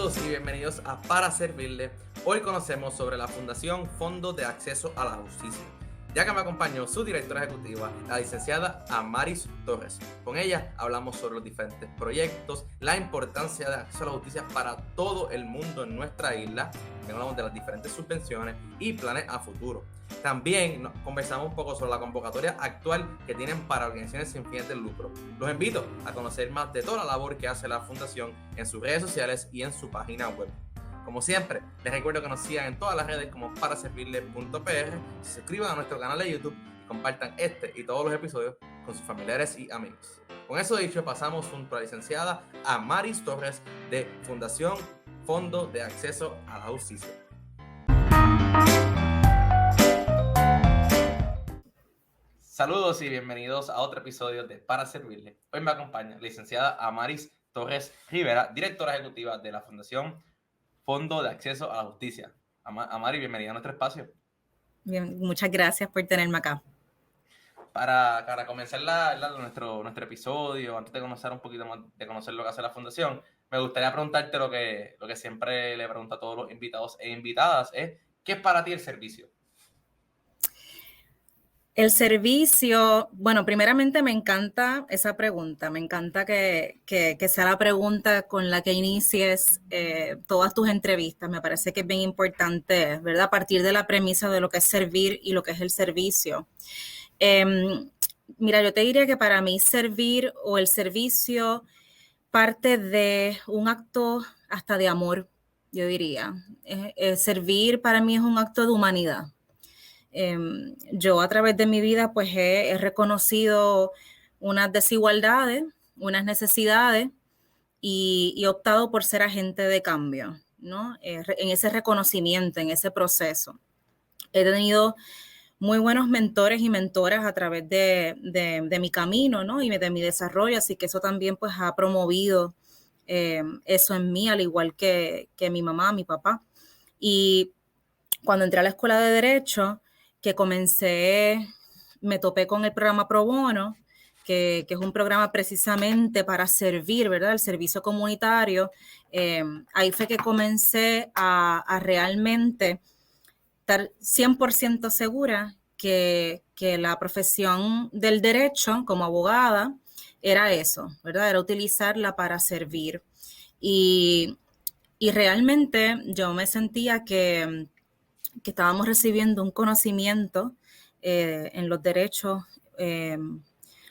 Saludos y bienvenidos a Para Servirle. Hoy conocemos sobre la Fundación Fondo de Acceso a la Justicia, ya que me acompañó su directora ejecutiva, la licenciada Amaris Torres. Con ella hablamos sobre los diferentes proyectos, la importancia de acceso a la justicia para todo el mundo en nuestra isla, hablamos de las diferentes subvenciones y planes a futuro. También conversamos un poco sobre la convocatoria actual que tienen para organizaciones sin fines de lucro. Los invito a conocer más de toda la labor que hace la Fundación en sus redes sociales y en su página web. Como siempre, les recuerdo que nos sigan en todas las redes como paraservirle.pr, se suscriban a nuestro canal de YouTube y compartan este y todos los episodios con sus familiares y amigos. Con eso dicho, pasamos junto a la licenciada Amaris Torres de Fundación Fondo de Acceso a la Justicia. Saludos y bienvenidos a otro episodio de Para Servirle. Hoy me acompaña la licenciada Amaris Torres Rivera, directora ejecutiva de la Fundación Fondo de Acceso a la Justicia. Amari, bienvenida a nuestro espacio. Bien, muchas gracias por tenerme acá. Para comenzar nuestro episodio, antes de conocer un poquito más, de conocer lo que hace la Fundación, me gustaría preguntarte lo que siempre le pregunto a todos los invitados e invitadas, ¿qué es para ti el servicio? El servicio, bueno, primeramente me encanta esa pregunta, me encanta que sea la pregunta con la que inicies todas tus entrevistas, me parece que es bien importante, ¿verdad? A partir de la premisa de lo que es servir y lo que es el servicio. Mira, yo te diría que para mí servir o el servicio parte de un acto hasta de amor, yo diría. Servir para mí es un acto de humanidad. Yo a través de mi vida pues he reconocido unas desigualdades, unas necesidades y he optado por ser agente de cambio, ¿no? En ese reconocimiento, en ese proceso. He tenido muy buenos mentores y mentoras a través de mi camino, ¿no? Y de mi desarrollo, así que eso también pues ha promovido eso en mí, al igual que mi mamá, mi papá. Y cuando entré a la escuela de Derecho, que me topé con el programa Pro Bono, que es un programa precisamente para servir, ¿verdad? El servicio comunitario. Ahí fue que comencé a realmente estar 100% segura que la profesión del derecho como abogada era eso, ¿verdad? Era utilizarla para servir. Y realmente yo me sentía que estábamos recibiendo un conocimiento en los derechos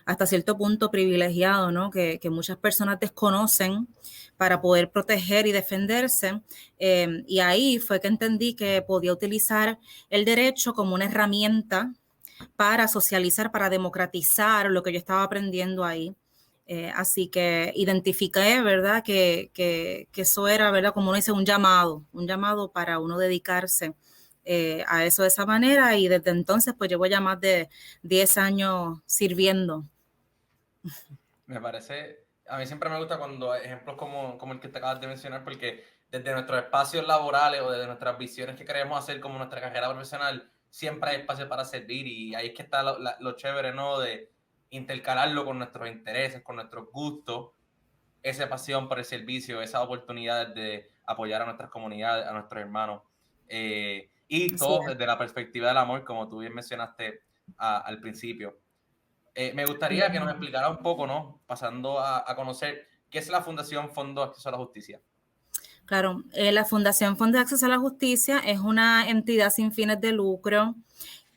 hasta cierto punto privilegiado, ¿no? Que muchas personas desconocen para poder proteger y defenderse. Y ahí fue que entendí que podía utilizar el derecho como una herramienta para socializar, para democratizar lo que yo estaba aprendiendo ahí. Así que identifiqué, ¿verdad? Que eso era, ¿verdad? Como uno dice, un llamado para uno dedicarse a eso de esa manera, y desde entonces pues llevo ya más de 10 años sirviendo. Me parece, a mí siempre me gusta cuando hay ejemplos como el que te acabas de mencionar, porque desde nuestros espacios laborales o desde nuestras visiones que queremos hacer como nuestra carrera profesional, siempre hay espacio para servir, y ahí es que está lo chévere, ¿no? De intercalarlo con nuestros intereses, con nuestros gustos, esa pasión por el servicio, esas oportunidades de apoyar a nuestras comunidades, a nuestros hermanos. Y todo desde la perspectiva del amor, como tú bien mencionaste al principio. Me gustaría que nos explicara un poco, ¿no? Pasando a conocer qué es la Fundación Fondo de Acceso a la Justicia. Claro, la Fundación Fondo de Acceso a la Justicia es una entidad sin fines de lucro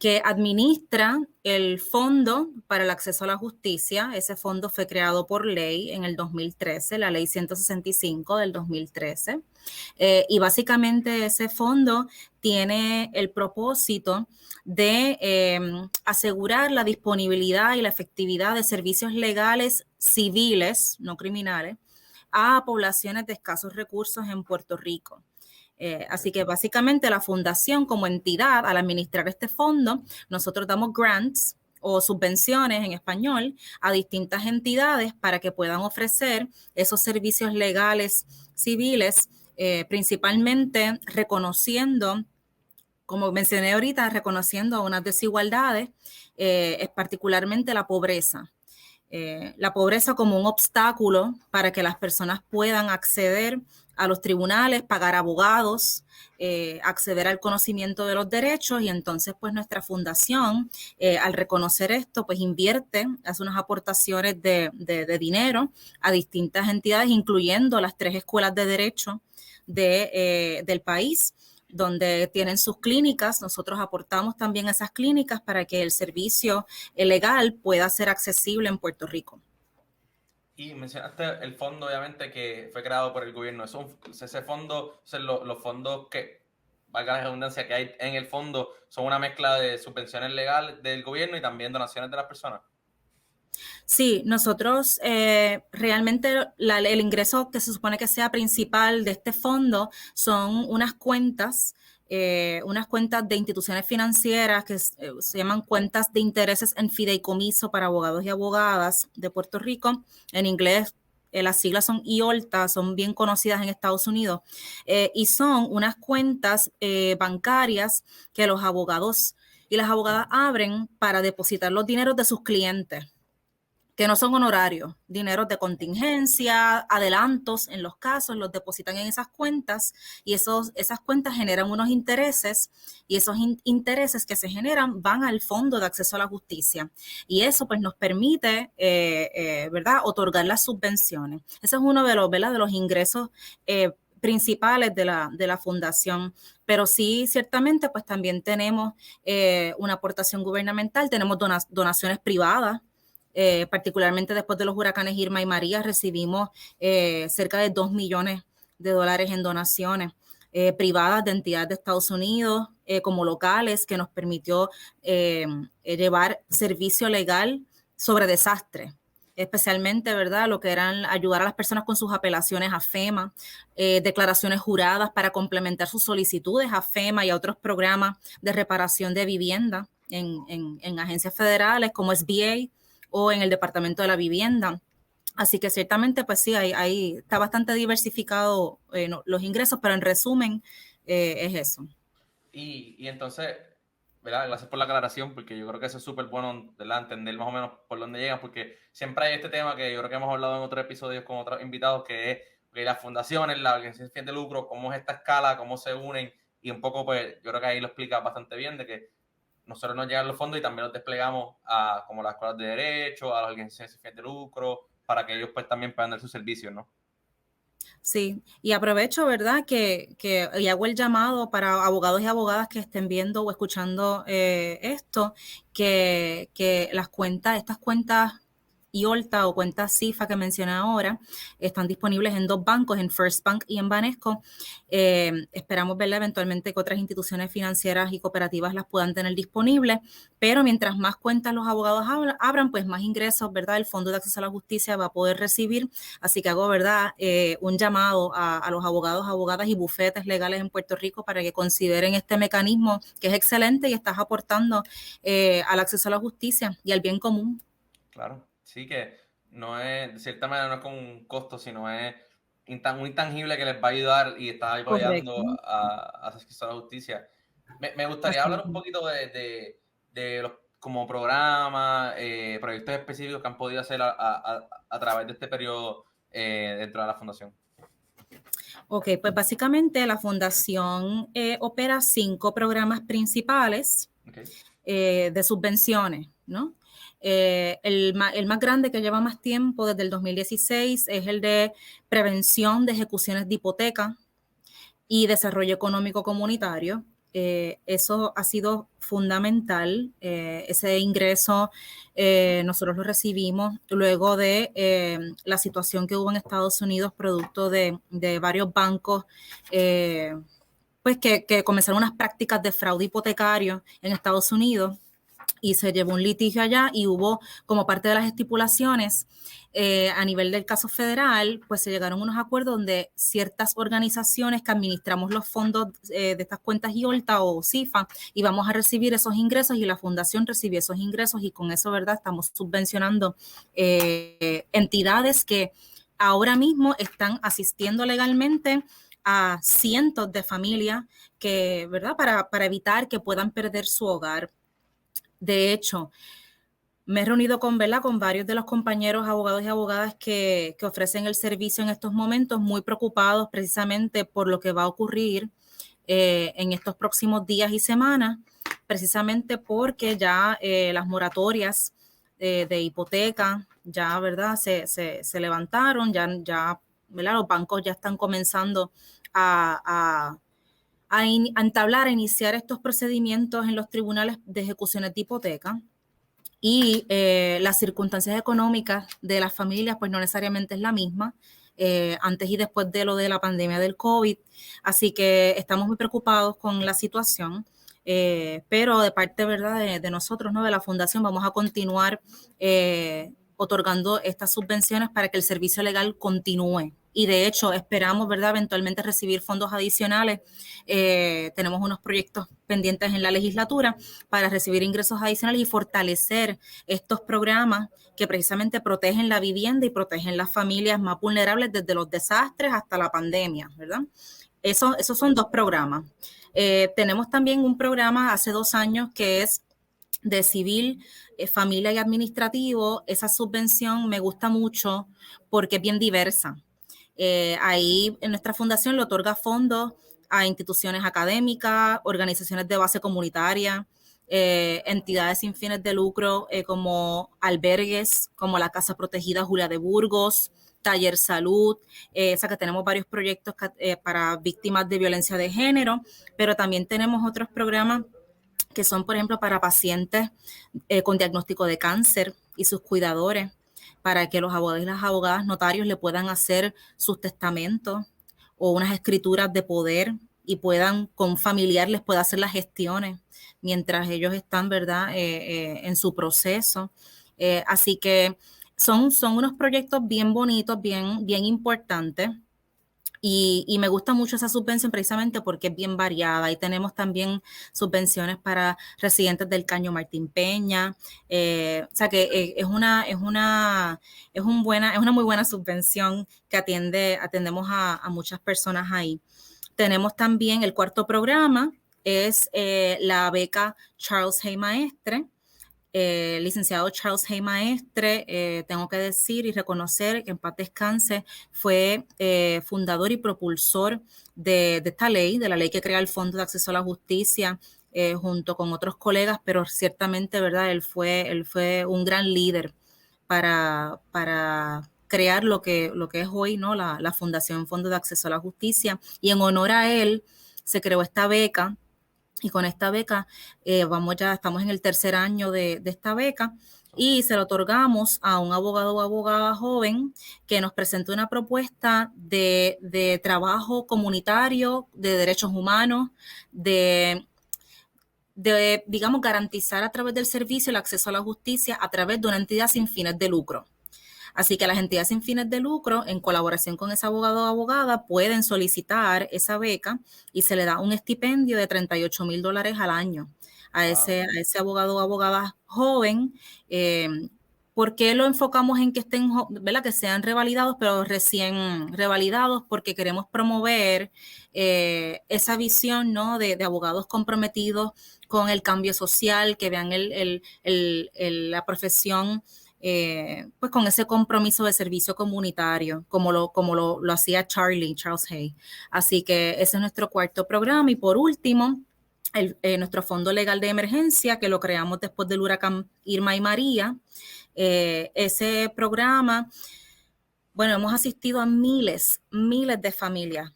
que administra el Fondo para el Acceso a la Justicia. Ese fondo fue creado por ley en el 2013, la ley 165 del 2013. Y básicamente ese fondo tiene el propósito de asegurar la disponibilidad y la efectividad de servicios legales civiles, no criminales, a poblaciones de escasos recursos en Puerto Rico. Así que básicamente la fundación como entidad, al administrar este fondo, nosotros damos grants o subvenciones en español a distintas entidades para que puedan ofrecer esos servicios legales civiles, principalmente reconociendo, como mencioné ahorita, reconociendo unas desigualdades, particularmente la pobreza. La pobreza como un obstáculo para que las personas puedan acceder a los tribunales, pagar abogados, acceder al conocimiento de los derechos, y entonces pues nuestra fundación, al reconocer esto, pues invierte, hace unas aportaciones de dinero a distintas entidades, incluyendo las 3 escuelas de derecho del país, donde tienen sus clínicas. Nosotros aportamos también a esas clínicas para que el servicio legal pueda ser accesible en Puerto Rico. Y mencionaste el fondo, obviamente, que fue creado por el gobierno. Ese fondo, los fondos que, valga la redundancia, que hay en el fondo, son una mezcla de subvenciones legales del gobierno y también donaciones de las personas. Sí, nosotros realmente el ingreso que se supone que sea principal de este fondo son unas cuentas de instituciones financieras que se llaman cuentas de intereses en fideicomiso para abogados y abogadas de Puerto Rico. En inglés, las siglas son IOLTA, son bien conocidas en Estados Unidos, y son unas cuentas bancarias que los abogados y las abogadas abren para depositar los dineros de sus clientes, que no son honorarios, dineros de contingencia, adelantos en los casos, los depositan en esas cuentas, y esas cuentas generan unos intereses, y esos intereses que se generan van al Fondo de Acceso a la Justicia, y eso pues nos permite, ¿verdad?, otorgar las subvenciones. Ese es uno de los ingresos principales de la fundación. Pero sí, ciertamente, pues también tenemos una aportación gubernamental, tenemos donaciones privadas. Particularmente después de los huracanes Irma y María, recibimos cerca de $2 millones en donaciones privadas de entidades de Estados Unidos, como locales, que nos permitió llevar servicio legal sobre desastres, especialmente, ¿verdad?, lo que eran ayudar a las personas con sus apelaciones a FEMA, declaraciones juradas para complementar sus solicitudes a FEMA y a otros programas de reparación de vivienda en agencias federales como SBA o en el Departamento de la Vivienda. Así que ciertamente, pues sí, ahí está bastante diversificado los ingresos, pero en resumen es eso. Y entonces, ¿verdad? Gracias por la aclaración, porque yo creo que eso es súper bueno, ¿verdad?, entender más o menos por dónde llegan, porque siempre hay este tema que yo creo que hemos hablado en otros episodios con otros invitados, que es que las fundaciones, la organización sin fines de lucro, cómo es esta escala, cómo se unen, y un poco, pues, yo creo que ahí lo explica bastante bien, de que nosotros nos llegan los fondos y también los desplegamos a como las escuelas de derecho, a las organizaciones sin fines de lucro, para que ellos pues también puedan dar sus servicios, ¿no? Sí, y aprovecho, ¿verdad?, y hago el llamado para abogados y abogadas que estén viendo o escuchando esto, que estas cuentas IOLTA o cuentas CIFA que mencioné ahora, están disponibles en 2 bancos, en First Bank y en Banesco. Esperamos verla eventualmente que otras instituciones financieras y cooperativas las puedan tener disponibles, pero mientras más cuentas los abogados abran, pues más ingresos, ¿verdad?, el Fondo de Acceso a la Justicia va a poder recibir. Así que hago, ¿verdad?, un llamado a los abogados, abogadas y bufetes legales en Puerto Rico para que consideren este mecanismo, que es excelente y estás aportando al acceso a la justicia y al bien común. Claro, sí, que no es, de cierta manera no es con un costo, sino es muy tangible, que les va a ayudar y está apoyando Correcto. a acceso a la justicia. Me gustaría Así hablar un es. poquito de los como programas, proyectos específicos que han podido hacer a través de este periodo dentro de la fundación. Ok, pues básicamente la fundación opera 5 programas principales de subvenciones, ¿no? El más grande, que lleva más tiempo, desde el 2016, es el de prevención de ejecuciones de hipoteca y desarrollo económico comunitario. Eso ha sido fundamental. Ese ingreso nosotros lo recibimos luego de la situación que hubo en Estados Unidos, producto de varios bancos pues que comenzaron unas prácticas de fraude hipotecario en Estados Unidos, y se llevó un litigio allá, y hubo, como parte de las estipulaciones, a nivel del caso federal, pues se llegaron a unos acuerdos donde ciertas organizaciones que administramos los fondos de estas cuentas IOLTA o CIFA íbamos a recibir esos ingresos, y la fundación recibió esos ingresos, y con eso, ¿verdad?, estamos subvencionando entidades que ahora mismo están asistiendo legalmente a cientos de familias que, ¿verdad?, para evitar que puedan perder su hogar. De hecho, Me he reunido con, ¿verdad?, con varios de los compañeros abogados y abogadas que ofrecen el servicio en estos momentos, muy preocupados precisamente por lo que va a ocurrir en estos próximos días y semanas, precisamente porque ya las moratorias de hipoteca ya, ¿verdad?, se levantaron, ya, ¿verdad?, los bancos ya están comenzando a entablar, a iniciar estos procedimientos en los tribunales de ejecuciones de hipoteca. Y las circunstancias económicas de las familias pues no necesariamente es la misma antes y después de lo de la pandemia del COVID, así que estamos muy preocupados con la situación, pero de parte, ¿verdad?, de nosotros, ¿no?, de la Fundación, vamos a continuar otorgando estas subvenciones para que el servicio legal continúe. Y de hecho esperamos, ¿verdad?, eventualmente recibir fondos adicionales. Tenemos unos proyectos pendientes en la legislatura para recibir ingresos adicionales y fortalecer estos programas que precisamente protegen la vivienda y protegen las familias más vulnerables desde los desastres hasta la pandemia, ¿verdad? Esos son 2 programas. Tenemos también un programa hace 2 años que es de civil, familia y administrativo. Esa subvención me gusta mucho porque es bien diversa. Ahí en nuestra fundación le otorga fondos a instituciones académicas, organizaciones de base comunitaria, entidades sin fines de lucro como albergues, como la Casa Protegida Julia de Burgos, Taller Salud, o sea que tenemos varios proyectos para víctimas de violencia de género, pero también tenemos otros programas que son, por ejemplo, para pacientes con diagnóstico de cáncer y sus cuidadores, para que los abogados y las abogadas notarios le puedan hacer sus testamentos o unas escrituras de poder y puedan, con familiar, les pueda hacer las gestiones mientras ellos están, ¿verdad?, en su proceso. Así que son unos proyectos bien bonitos, bien importantes. Y me gusta mucho esa subvención precisamente porque es bien variada. Y tenemos también subvenciones para residentes del Caño Martín Peña. O sea que es una muy buena subvención que atendemos a muchas personas ahí. Tenemos también el 4º programa, es la beca Charles Hay Maestre. Licenciado Charles Hay Maestre, tengo que decir y reconocer que en paz descanse, fue fundador y propulsor de esta ley, de la ley que crea el Fondo de Acceso a la Justicia, junto con otros colegas, pero ciertamente, ¿verdad?, él fue un gran líder para crear lo que es hoy, ¿no?, la Fundación Fondo de Acceso a la Justicia, y en honor a él se creó esta beca. Y con esta beca, estamos en el 3er año de esta beca y se lo otorgamos a un abogado o abogada joven que nos presentó una propuesta de trabajo comunitario, de derechos humanos, de, digamos, garantizar a través del servicio el acceso a la justicia a través de una entidad sin fines de lucro. Así que las entidades sin fines de lucro, en colaboración con ese abogado o abogada, pueden solicitar esa beca y se le da un estipendio de $38,000 al año a ese abogado o abogada joven. ¿Por qué lo enfocamos en que estén, ¿verdad?, que sean revalidados, pero recién revalidados? Porque queremos promover esa visión, ¿no?, de abogados comprometidos con el cambio social, que vean la profesión pues con ese compromiso de servicio comunitario, como lo hacía Charles Hay. Así que ese es nuestro 4º programa. Y por último, nuestro Fondo Legal de Emergencia, que lo creamos después del huracán Irma y María. Ese programa, bueno, hemos asistido a miles de familias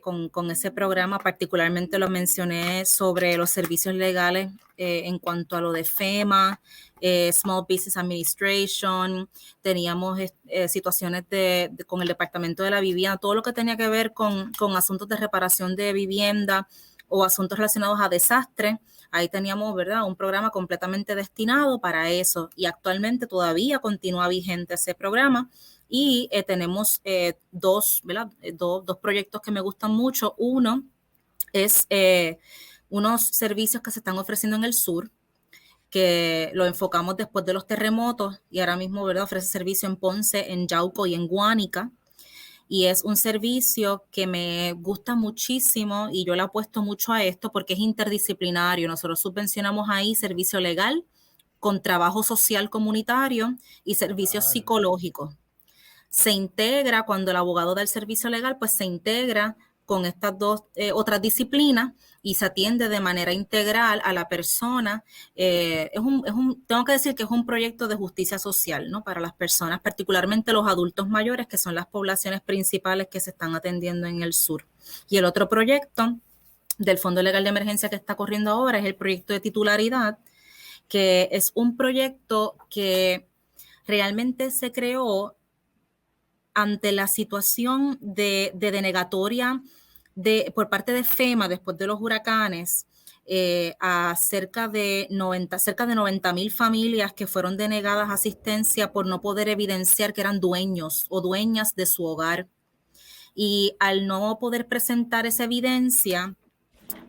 con ese programa. Particularmente lo mencioné sobre los servicios legales en cuanto a lo de FEMA, Small Business Administration. Teníamos situaciones con el Departamento de la Vivienda, todo lo que tenía que ver con asuntos de reparación de vivienda o asuntos relacionados a desastres. Ahí teníamos, ¿verdad?, un programa completamente destinado para eso, y actualmente todavía continúa vigente ese programa. Y tenemos dos proyectos que me gustan mucho. Uno es unos servicios que se están ofreciendo en el sur, que lo enfocamos después de los terremotos, y ahora mismo, ¿verdad?, ofrece servicio en Ponce, en Yauco y en Guánica. Y es un servicio que me gusta muchísimo y yo le apuesto mucho a esto porque es interdisciplinario. Nosotros subvencionamos ahí servicio legal, con trabajo social comunitario y servicios psicológicos. Se integra, cuando el abogado da el servicio legal, pues se integra con estas dos otras disciplinas y se atiende de manera integral a la persona. Tengo que decir que es un proyecto de justicia social, ¿no? Para las personas, particularmente los adultos mayores, que son las poblaciones principales que se están atendiendo en el sur. Y el otro proyecto del Fondo Legal de Emergencia que está corriendo ahora es el proyecto de titularidad, que es un proyecto que realmente se creó ante la situación de denegatoria por parte de FEMA después de los huracanes, a cerca de 90,000 familias que fueron denegadas asistencia por no poder evidenciar que eran dueños o dueñas de su hogar. Y al no poder presentar esa evidencia,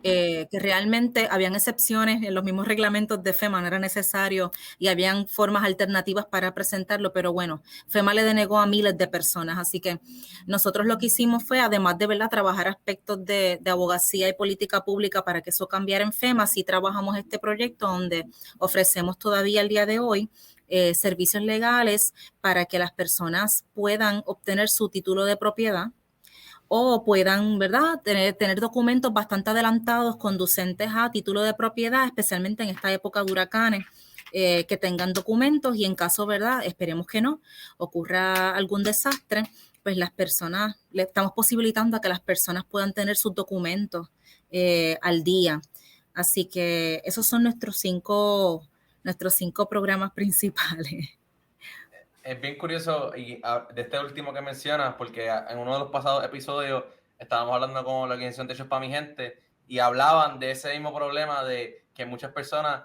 que realmente habían excepciones en los mismos reglamentos de FEMA, no era necesario, y habían formas alternativas para presentarlo, pero bueno, FEMA le denegó a miles de personas, así que nosotros lo que hicimos fue, además de verdad trabajar aspectos de abogacía y política pública para que eso cambiara en FEMA, sí trabajamos este proyecto donde ofrecemos todavía el día de hoy servicios legales para que las personas puedan obtener su título de propiedad, o puedan, ¿verdad?, tener documentos bastante adelantados conducentes a título de propiedad, especialmente en esta época de huracanes, que tengan documentos y en caso, ¿verdad?, esperemos que no, ocurra algún desastre, pues las personas, le estamos posibilitando a que las personas puedan tener sus documentos al día. Así que esos son nuestros cinco programas principales. Es bien curioso y de este último que mencionas, porque en uno de los pasados episodios estábamos hablando con la organización Techos para mi gente y hablaban de ese mismo problema de que muchas personas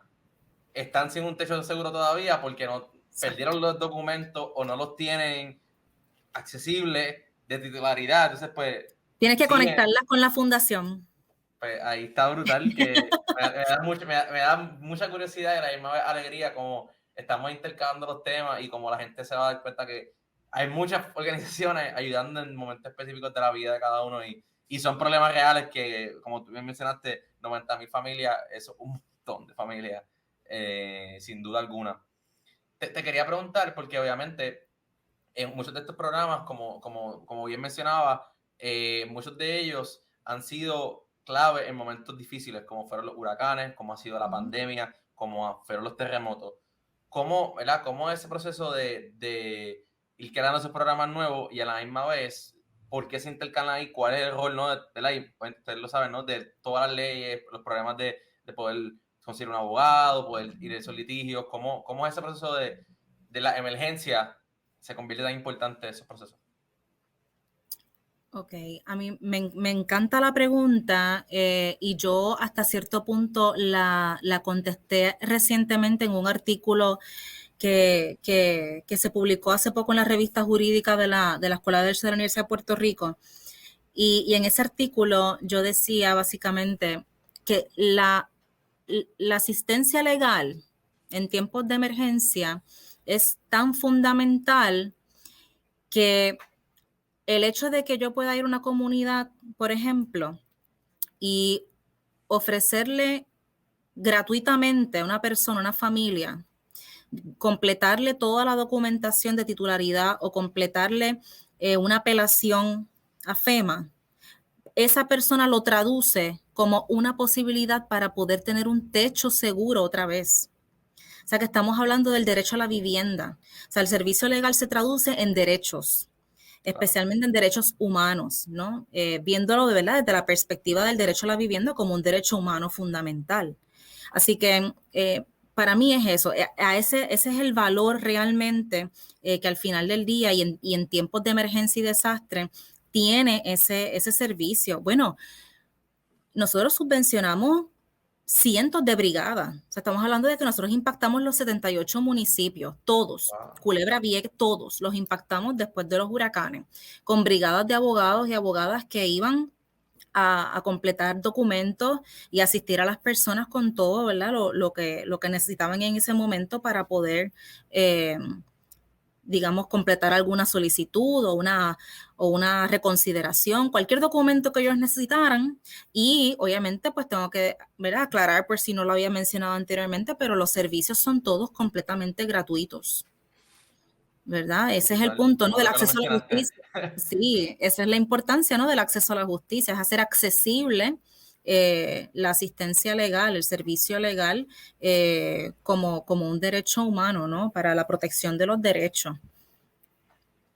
están sin un techo de seguro todavía porque perdieron los documentos o no los tienen accesibles de titularidad. Entonces, pues... Tienes que conectarlas con la fundación. Pues ahí está brutal, que me da mucha curiosidad y a la misma vez alegría como estamos intercalando los temas y como la gente se va a dar cuenta que hay muchas organizaciones ayudando en momentos específicos de la vida de cada uno y son problemas reales que, como tú bien mencionaste, 90,000 familias, eso es un montón de familias, sin duda alguna. Te quería preguntar, porque obviamente en muchos de estos programas, como bien mencionaba, muchos de ellos han sido clave en momentos difíciles, como fueron los huracanes, como ha sido la pandemia, como fueron los terremotos. ¿Cómo ese proceso de ir creando esos programas nuevos y a la misma vez, por qué se intercalan ahí? ¿Cuál es el rol, no, ustedes lo saben, ¿no?, de todas las leyes, los programas de poder conseguir un abogado, poder ir a esos litigios? ¿Cómo es ese proceso de la emergencia se convierte tan importante esos procesos? Ok, a mí me encanta la pregunta y yo hasta cierto punto la contesté recientemente en un artículo que se publicó hace poco en la revista jurídica de la Escuela de Derecho de la Universidad de Puerto Rico. Y en ese artículo yo decía básicamente que la asistencia legal en tiempos de emergencia es tan fundamental que el hecho de que yo pueda ir a una comunidad, por ejemplo, y ofrecerle gratuitamente a una persona, a una familia, completarle toda la documentación de titularidad o completarle una apelación a FEMA, esa persona lo traduce como una posibilidad para poder tener un techo seguro otra vez. O sea que estamos hablando del derecho a la vivienda. O sea, el servicio legal se traduce en derechos, especialmente en derechos humanos, ¿no? Viéndolo de verdad desde la perspectiva del derecho a la vivienda como un derecho humano fundamental. Así que para mí es eso, ese es el valor realmente que al final del día y en tiempos de emergencia y desastre tiene ese servicio. Bueno, nosotros subvencionamos cientos de brigadas. O sea, estamos hablando de que nosotros impactamos los 78 municipios, todos, wow. Culebra, Vieques, todos los impactamos después de los huracanes, con brigadas de abogados y abogadas que iban a completar documentos y asistir a las personas con todo, ¿verdad? Lo que necesitaban en ese momento para poder digamos, completar alguna solicitud o una reconsideración, cualquier documento que ellos necesitaran. Y obviamente pues tengo que, ¿verdad?, aclarar por si no lo había mencionado anteriormente, pero los servicios son todos completamente gratuitos, ¿verdad? Ese es el punto, ¿no?, del Bueno que lo acceso a la mencionaste. justicia. Sí, esa es la importancia, ¿no?, del acceso a la justicia, es hacer accesible la asistencia legal, el servicio legal, como un derecho humano, ¿no?, para la protección de los derechos.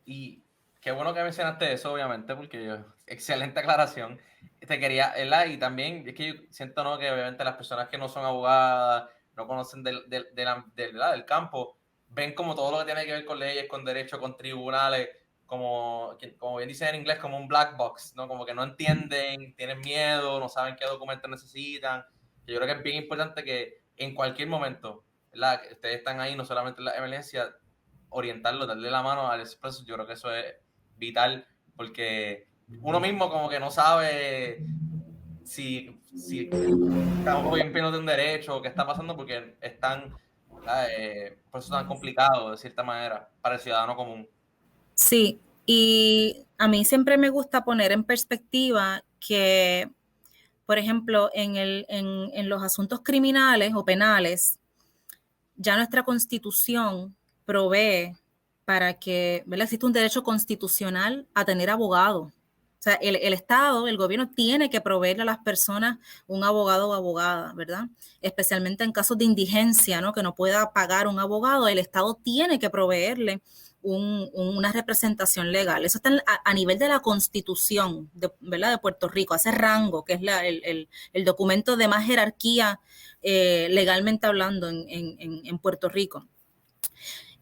Y qué bueno que mencionaste eso, obviamente, porque excelente aclaración. Te quería, ¿verdad? Y también es que yo siento, ¿no?, que obviamente las personas que no son abogadas, no conocen ¿verdad?, del campo, ven como todo lo que tiene que ver con leyes, con derechos, con tribunales, como bien dicen en inglés, como un black box, ¿no? Como que no entienden, tienen miedo, no saben qué documentos necesitan. Yo creo que es bien importante que en cualquier momento, ¿verdad?, que ustedes están ahí, no solamente en la emergencia, orientarlo, darle la mano al expreso. Yo creo que eso es vital, porque uno mismo como que no sabe si estamos bien de un derecho o qué está pasando, porque es tan, por eso tan complicado de cierta manera para el ciudadano común. Sí, y a mí siempre me gusta poner en perspectiva que, por ejemplo, en los asuntos criminales o penales, ya nuestra Constitución provee para que, ¿verdad?, existe un derecho constitucional a tener abogado. O sea, el Estado, el gobierno tiene que proveerle a las personas un abogado o abogada, ¿verdad? Especialmente en casos de indigencia, ¿no?, que no pueda pagar un abogado, el Estado tiene que proveerle una representación legal. Eso está a nivel de la Constitución, ¿verdad?, de Puerto Rico, hace rango, que es el documento de más jerarquía legalmente hablando en Puerto Rico.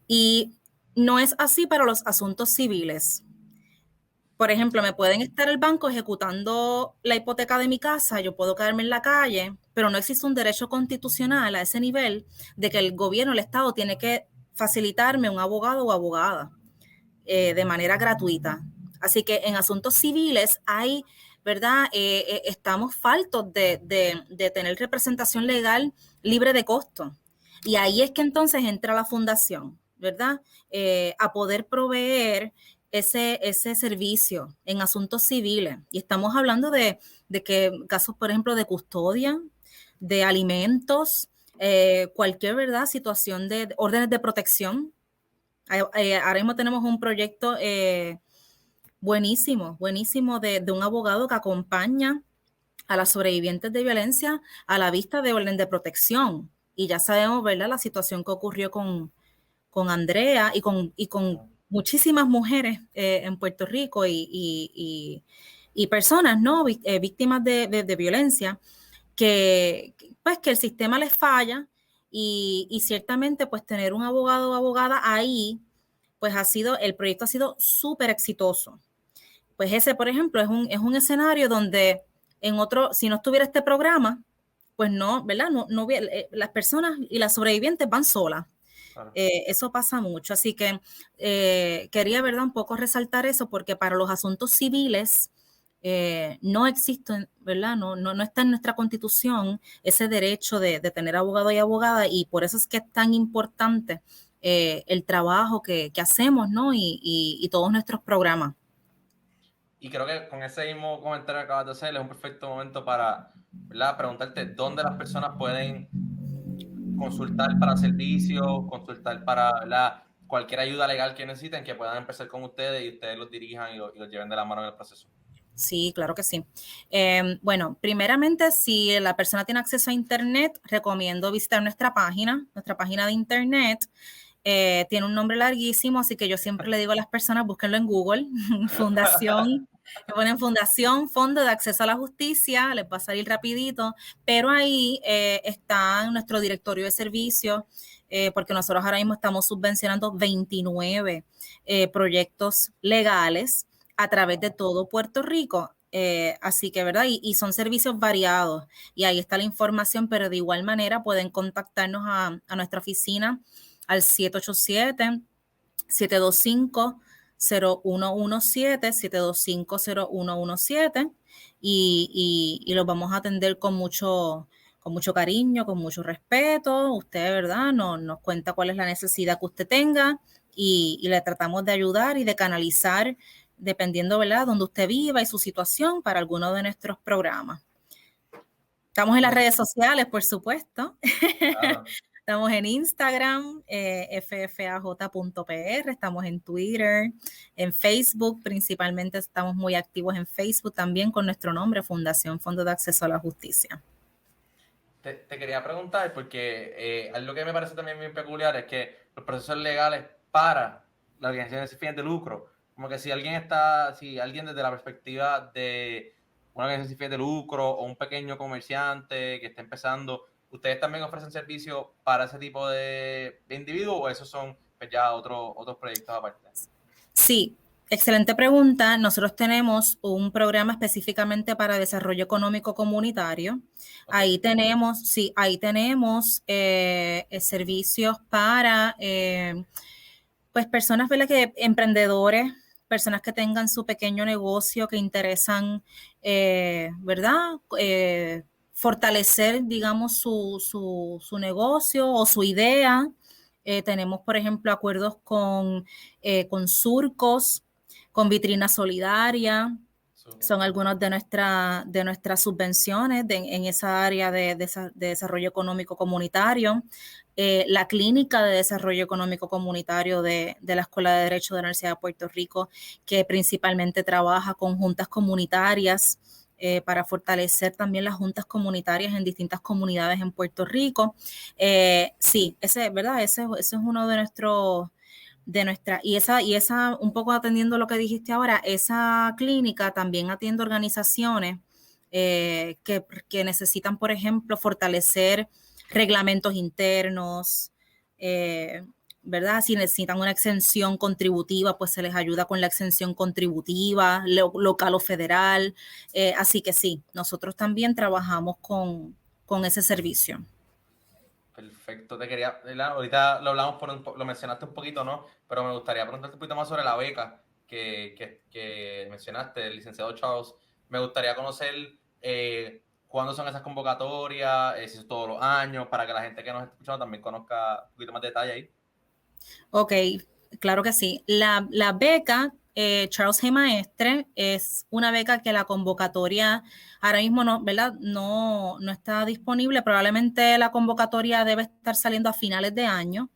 Y no es así para los asuntos civiles. Por ejemplo, me pueden estar el banco ejecutando la hipoteca de mi casa, yo puedo quedarme en la calle, pero no existe un derecho constitucional a ese nivel de que el gobierno, el Estado, tiene que facilitarme un abogado o abogada de manera gratuita. Así que en asuntos civiles hay, ¿verdad? Estamos faltos de tener representación legal libre de costo. Y ahí es que entonces entra la fundación, ¿verdad? A poder proveer ese servicio en asuntos civiles. Y estamos hablando de que casos, por ejemplo, de custodia, de alimentos, cualquier, ¿verdad?, situación de órdenes de protección. Ahora mismo tenemos un proyecto buenísimo de un abogado que acompaña a las sobrevivientes de violencia a la vista de orden de protección. Y ya sabemos, ¿verdad?, la situación que ocurrió con Andrea y con muchísimas mujeres en Puerto Rico y personas, ¿no?, víctimas de violencia, pues que el sistema les falla y ciertamente pues tener un abogado o abogada ahí, pues el proyecto ha sido súper exitoso. Pues ese, por ejemplo, es un escenario donde si no estuviera este programa, pues no, ¿verdad? No, las personas y las sobrevivientes van solas. Claro. Eso pasa mucho, así que quería, ¿verdad?, un poco resaltar eso, porque para los asuntos civiles no existe, ¿verdad? No está en nuestra Constitución ese derecho de tener abogado y abogada, y por eso es que es tan importante el trabajo que hacemos, ¿no? Y todos nuestros programas. Y creo que con ese mismo comentario que acabas de hacer es un perfecto momento para, ¿verdad?, preguntarte dónde las personas pueden consultar para servicios, consultar para, ¿verdad?, cualquier ayuda legal que necesiten, que puedan empezar con ustedes y ustedes los dirijan y los lleven de la mano en el proceso. Sí, claro que sí. Bueno, primeramente, si la persona tiene acceso a Internet, recomiendo visitar nuestra página de Internet. Tiene un nombre larguísimo, así que yo siempre le digo a las personas, búsquenlo en Google, Fundación, le ponen Fundación Fondo de Acceso a la Justicia, les va a salir rapidito, pero ahí está nuestro directorio de servicios, porque nosotros ahora mismo estamos subvencionando 29 proyectos legales a través de todo Puerto Rico. Así que, ¿verdad? Y son servicios variados, y ahí está la información, pero de igual manera pueden contactarnos a nuestra oficina al 787-725-0117, 725-0117, y los vamos a atender con mucho cariño, con mucho respeto. Usted, ¿verdad?, nos cuenta cuál es la necesidad que usted tenga y le tratamos de ayudar y de canalizar, dependiendo, ¿verdad?, donde usted viva y su situación, para alguno de nuestros programas. Estamos en las redes sociales, por supuesto. Claro. Estamos en Instagram, ffaj.pr, estamos en Twitter, en Facebook, principalmente estamos muy activos en Facebook también con nuestro nombre, Fundación Fondo de Acceso a la Justicia. Te quería preguntar, porque algo que me parece también bien peculiar es que los procesos legales para las organizaciones sin fines de lucro, como que si alguien desde la perspectiva de una organización sin fines de lucro o un pequeño comerciante que está empezando, ¿ustedes también ofrecen servicios para ese tipo de individuos o esos son pues, ya otros proyectos aparte? Sí, excelente pregunta. Nosotros tenemos un programa específicamente para desarrollo económico comunitario. Okay. Ahí tenemos servicios para pues personas, ¿verdad?, emprendedores, personas que tengan su pequeño negocio, que interesan, ¿verdad?, fortalecer, digamos, su negocio o su idea. Tenemos, por ejemplo, acuerdos con surcos, con Vitrina Solidaria. Son algunas de nuestras subvenciones en esa área de desarrollo económico comunitario. La Clínica de Desarrollo Económico Comunitario de la Escuela de Derecho de la Universidad de Puerto Rico, que principalmente trabaja con juntas comunitarias para fortalecer también las juntas comunitarias en distintas comunidades en Puerto Rico. Sí, ese es uno de nuestros... y esa, un poco atendiendo lo que dijiste ahora, esa clínica también atiende organizaciones que necesitan, por ejemplo, fortalecer reglamentos internos, ¿verdad? Si necesitan una exención contributiva, pues se les ayuda con la exención contributiva, local o federal. Así que sí, nosotros también trabajamos con ese servicio. Perfecto, ahorita lo hablamos, lo mencionaste un poquito, ¿no? Pero me gustaría preguntarte un poquito más sobre la beca que mencionaste, el licenciado Charles. Me gustaría conocer cuándo son esas convocatorias, si es todos los años, para que la gente que nos está escuchando también conozca un poquito más detalle ahí. Ok, claro que sí. La beca Charles G. Maestre es una beca que la convocatoria ahora mismo no está disponible. Probablemente la convocatoria debe estar saliendo a finales de año.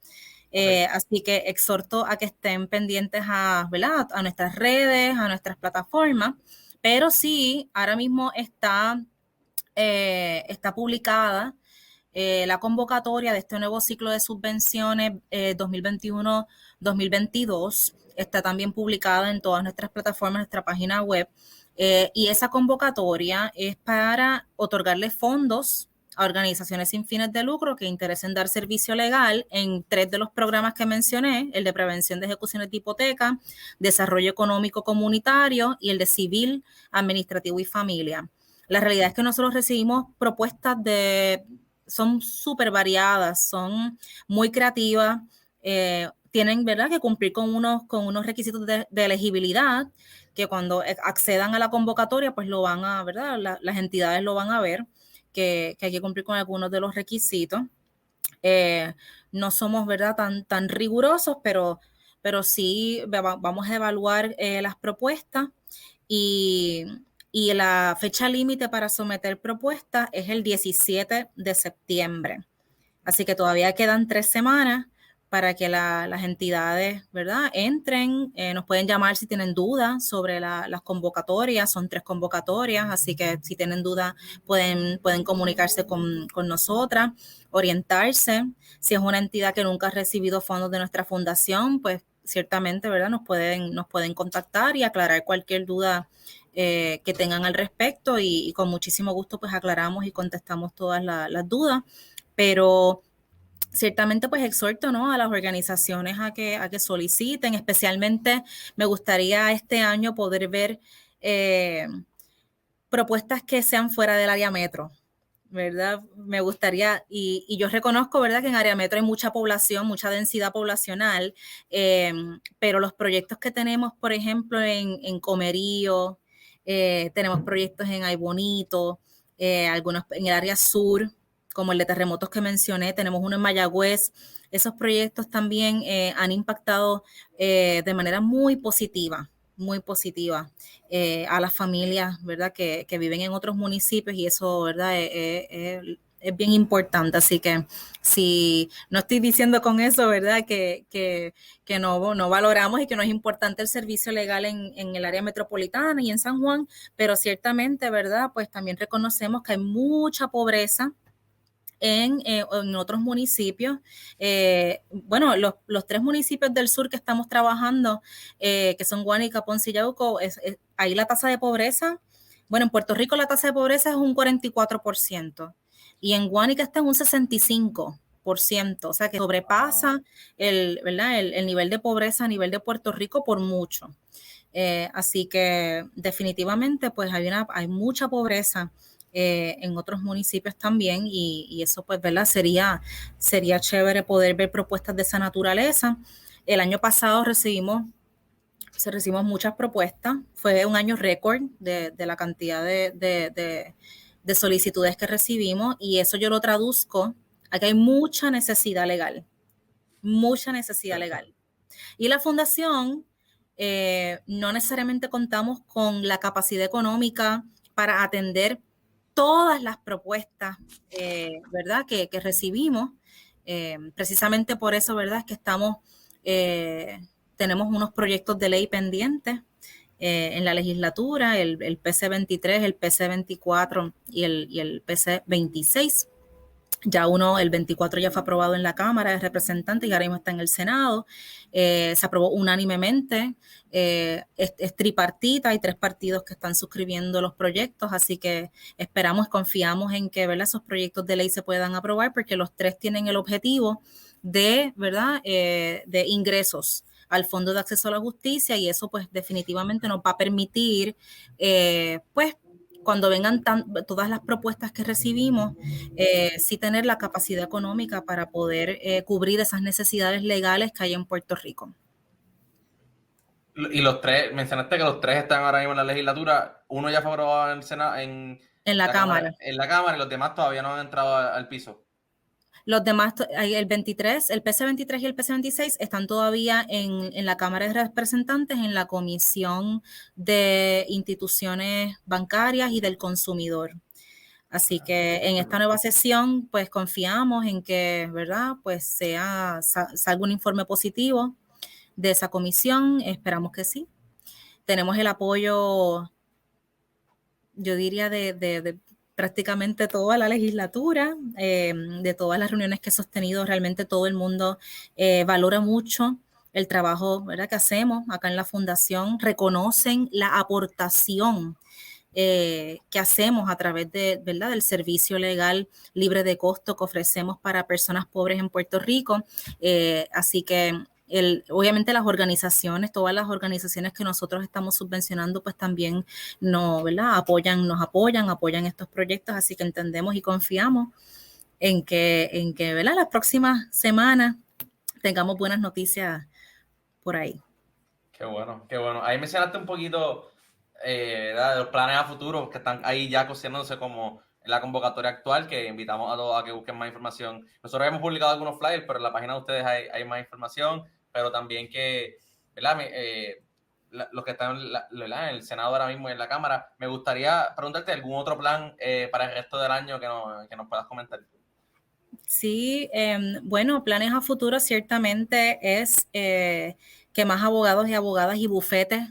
Okay. Así que exhorto a que estén pendientes ¿verdad?, a nuestras redes, a nuestras plataformas. Pero sí, ahora mismo está publicada la convocatoria de este nuevo ciclo de subvenciones 2021-2022. Está también publicada en todas nuestras plataformas, nuestra página web. Y esa convocatoria es para otorgarle fondos a organizaciones sin fines de lucro que interesen dar servicio legal en 3 de los programas que mencioné: el de prevención de ejecuciones de hipoteca, desarrollo económico comunitario y el de civil, administrativo y familia. La realidad es que nosotros recibimos propuestas son súper variadas, son muy creativas, tienen, ¿verdad?, que cumplir con unos requisitos de elegibilidad, que cuando accedan a la convocatoria, pues lo van a, ¿verdad?, las entidades lo van a ver, que hay que cumplir con algunos de los requisitos. No somos, ¿verdad?, tan rigurosos, pero sí vamos a evaluar las propuestas y la fecha límite para someter propuestas es el 17 de septiembre. Así que todavía quedan 3 semanas para que las entidades, ¿verdad?, entren. Nos pueden llamar si tienen dudas sobre las convocatorias. Son 3 convocatorias, así que si tienen dudas pueden comunicarse con nosotras, orientarse. Si es una entidad que nunca ha recibido fondos de nuestra fundación, pues ciertamente, ¿verdad?, nos pueden contactar y aclarar cualquier duda que tengan al respecto, y con muchísimo gusto pues aclaramos y contestamos todas las dudas. Pero ciertamente pues exhorto, ¿no?, a las organizaciones a que soliciten. Especialmente me gustaría este año poder ver propuestas que sean fuera del área metro, ¿verdad? Me gustaría, y yo reconozco, ¿verdad?, que en área metro hay mucha población, mucha densidad poblacional, pero los proyectos que tenemos, por ejemplo, en Comerío, tenemos proyectos en Ay Bonito, algunos en el área sur, como el de terremotos que mencioné, tenemos uno en Mayagüez. Esos proyectos también han impactado de manera muy positiva a las familias, ¿verdad? Que viven en otros municipios y eso, ¿verdad? Es bien importante. Así que si no estoy diciendo con eso, ¿verdad? Que no valoramos y que no es importante el servicio legal en el área metropolitana y en San Juan, pero ciertamente, ¿verdad? Pues también reconocemos que hay mucha pobreza en otros municipios. Bueno, los 3 municipios del sur que estamos trabajando, que son Guánica, Ponce y Yauco, ahí la tasa de pobreza, bueno, en Puerto Rico la tasa de pobreza es un 44% y en Guánica está en un 65%, o sea que sobrepasa ¿verdad? El nivel de pobreza a nivel de Puerto Rico por mucho. Así que definitivamente pues hay mucha pobreza en otros municipios también y eso pues, ¿verdad? Sería chévere poder ver propuestas de esa naturaleza. El año pasado recibimos muchas propuestas, fue un año récord de la cantidad de solicitudes que recibimos y eso yo lo traduzco a que hay mucha necesidad legal. Y la fundación no necesariamente contamos con la capacidad económica para atender todas las propuestas, ¿verdad? Que recibimos. Precisamente por eso, ¿verdad? Es que tenemos unos proyectos de ley pendientes en la legislatura, el PC 23, el PC 24 y el PC 26. Ya el 24 ya fue aprobado en la Cámara de Representantes y ahora mismo está en el Senado. Se aprobó unánimemente, es tripartita, hay 3 partidos que están suscribiendo los proyectos, así que confiamos en que, ¿verdad?, esos proyectos de ley se puedan aprobar porque los 3 tienen el objetivo de, ¿verdad?, de ingresos al Fondo de Acceso a la Justicia y eso pues definitivamente nos va a permitir pues cuando vengan todas las propuestas que recibimos, sí tener la capacidad económica para poder cubrir esas necesidades legales que hay en Puerto Rico. Y los 3, mencionaste que los 3 están ahora mismo en la legislatura, uno ya fue aprobado en el Senado, en la Cámara. En la Cámara y los demás todavía no han entrado al piso. Los demás, el 23, el PC 23 y el PC 26 están todavía en la Cámara de Representantes, en la Comisión de Instituciones Bancarias y del Consumidor. Así que en esta nueva sesión, pues confiamos en que, ¿verdad? Pues salga un informe positivo de esa comisión. Esperamos que sí. Tenemos el apoyo, yo diría, de prácticamente toda la legislatura, de todas las reuniones que he sostenido, realmente todo el mundo valora mucho el trabajo, ¿verdad?, que hacemos acá en la Fundación, reconocen la aportación que hacemos a través ¿verdad?, del servicio legal libre de costo que ofrecemos para personas pobres en Puerto Rico. Así que obviamente todas las organizaciones que nosotros estamos subvencionando, pues también ¿verdad?, nos apoyan estos proyectos, así que entendemos y confiamos en que ¿verdad?, las próximas semanas tengamos buenas noticias por ahí. Qué bueno, qué bueno. Ahí mencionaste un poquito de los planes a futuro que están ahí ya cocinándose como en la convocatoria actual, que invitamos a todos a que busquen más información. Nosotros hemos publicado algunos flyers, pero en la página de ustedes hay más información, pero también que, ¿verdad?, los que están en el Senado ahora mismo y en la Cámara, me gustaría preguntarte algún otro plan para el resto del año que nos puedas comentar. Sí, bueno, planes a futuro ciertamente es que más abogados y abogadas y bufetes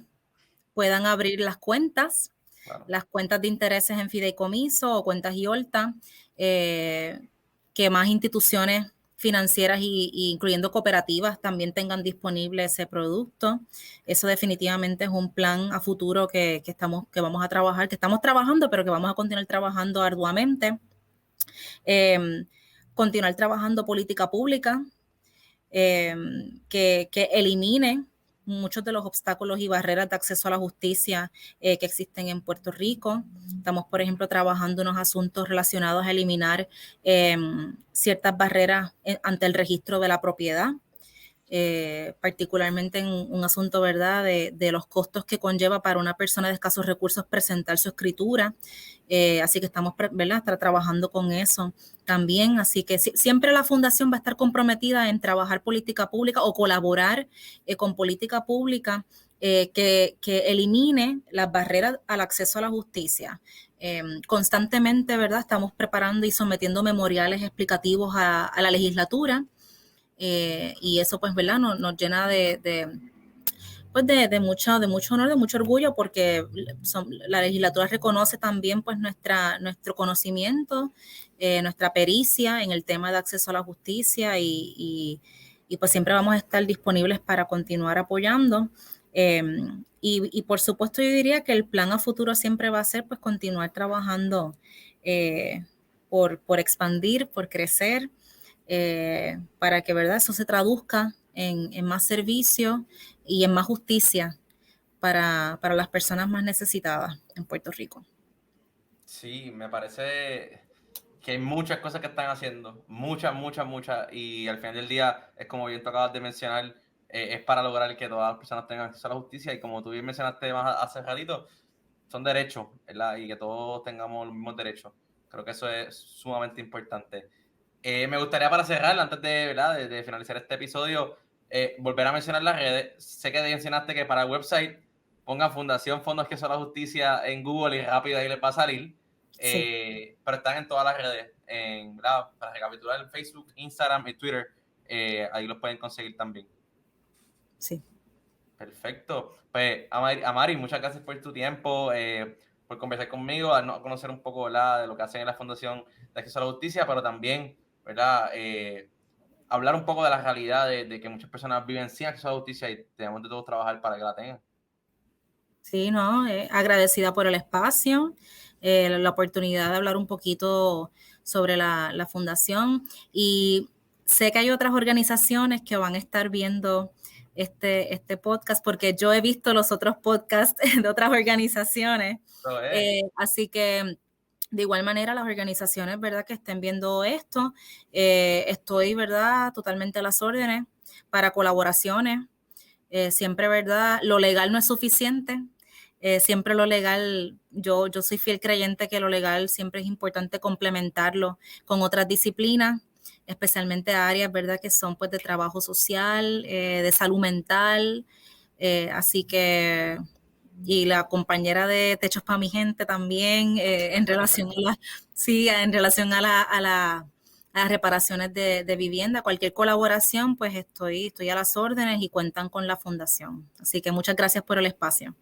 puedan abrir las cuentas, claro, las cuentas de intereses en fideicomiso o cuentas IOLTA, que más instituciones financieras y incluyendo cooperativas también tengan disponible ese producto. Eso definitivamente es un plan a futuro que vamos a trabajar, que estamos trabajando, pero que vamos a continuar trabajando arduamente. Continuar trabajando política pública que elimine muchos de los obstáculos y barreras de acceso a la justicia que existen en Puerto Rico. Estamos, por ejemplo, trabajando unos asuntos relacionados a eliminar ciertas barreras ante el registro de la propiedad. particularmente en un asunto, ¿verdad?, de los costos que conlleva para una persona de escasos recursos presentar su escritura. Así que estamos, ¿verdad?, trabajando con eso también. Así que siempre la Fundación va a estar comprometida en trabajar política pública o colaborar con política pública que elimine las barreras al acceso a la justicia. Constantemente, ¿verdad?, estamos preparando y sometiendo memoriales explicativos a la legislatura. Y eso, pues, ¿verdad?, nos llena de mucho honor, de mucho orgullo, porque la legislatura reconoce también, pues, nuestro conocimiento, nuestra pericia en el tema de acceso a la justicia y pues siempre vamos a estar disponibles para continuar apoyando. Y por supuesto yo diría que el plan a futuro siempre va a ser, pues, continuar trabajando por expandir, por crecer, para que, ¿verdad?, eso se traduzca en más servicio y en más justicia para las personas más necesitadas en Puerto Rico. Sí, me parece que hay muchas cosas que están haciendo, muchas, y al final del día, es como bien tú acabas de mencionar, es para lograr que todas las personas tengan acceso a la justicia, y como tú bien mencionaste más hace ratito, son derechos, ¿verdad? Y que todos tengamos los mismos derechos. Creo que eso es sumamente importante. Me gustaría, para cerrar, antes de, ¿verdad?, de finalizar este episodio, volver a mencionar las redes. Sé que mencionaste que para el website pongan Fundación Fondos Acceso a la Justicia en Google y rápido ahí les va a salir. Sí. Pero están en todas las redes, ¿verdad? Para recapitular, en Facebook, Instagram y Twitter, ahí los pueden conseguir también. Sí. Perfecto. Pues, Amari, muchas gracias por tu tiempo, por conversar conmigo, a conocer un poco, ¿verdad?, de lo que hacen en la Fundación de Acceso a la Justicia, pero también, ¿verdad?, hablar un poco de la realidad de que muchas personas viven sin acceso a la justicia y tenemos de todos trabajar para que la tengan. Sí, no, agradecida por el espacio, la oportunidad de hablar un poquito sobre la fundación, y sé que hay otras organizaciones que van a estar viendo este podcast, porque yo he visto los otros podcasts de otras organizaciones. Así que de igual manera, las organizaciones, ¿verdad?, que estén viendo esto, estoy, ¿verdad?, totalmente a las órdenes para colaboraciones. Siempre, ¿verdad?, lo legal no es suficiente. Siempre lo legal, yo soy fiel creyente que lo legal siempre es importante complementarlo con otras disciplinas, especialmente áreas, ¿verdad?, que son, pues, de trabajo social, de salud mental. Así que, y la compañera de Techos para mi gente también, en relación a las reparaciones de vivienda, cualquier colaboración, pues estoy a las órdenes y cuentan con la fundación. Así que muchas gracias por el espacio.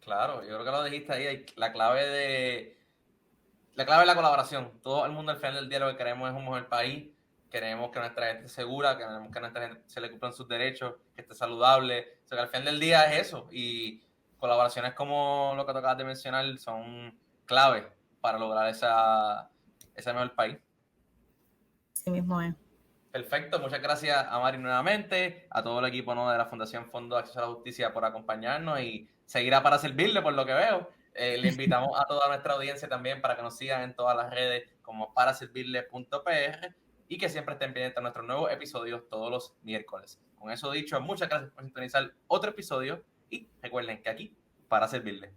Claro, yo creo que lo dijiste ahí, la clave es la colaboración. Todo el mundo al final del día lo que queremos es un mejor país, queremos que nuestra gente esté segura, queremos que a nuestra gente se le cumplan sus derechos, que esté saludable. O sea, que al final del día es eso, y colaboraciones como lo que tú acabas de mencionar son clave para lograr ese mejor país. Así mismo es. Perfecto, muchas gracias a Mari nuevamente, a todo el equipo, ¿no?, de la Fundación Fondo de Acceso a la Justicia por acompañarnos, y seguirá para servirle, por lo que veo. Le invitamos a toda nuestra audiencia también para que nos sigan en todas las redes como paraservirle.pr, y que siempre estén pendientes de nuestros nuevos episodios todos los miércoles. Con eso dicho, muchas gracias por sintonizar otro episodio, y recuerden que aquí, para servirle.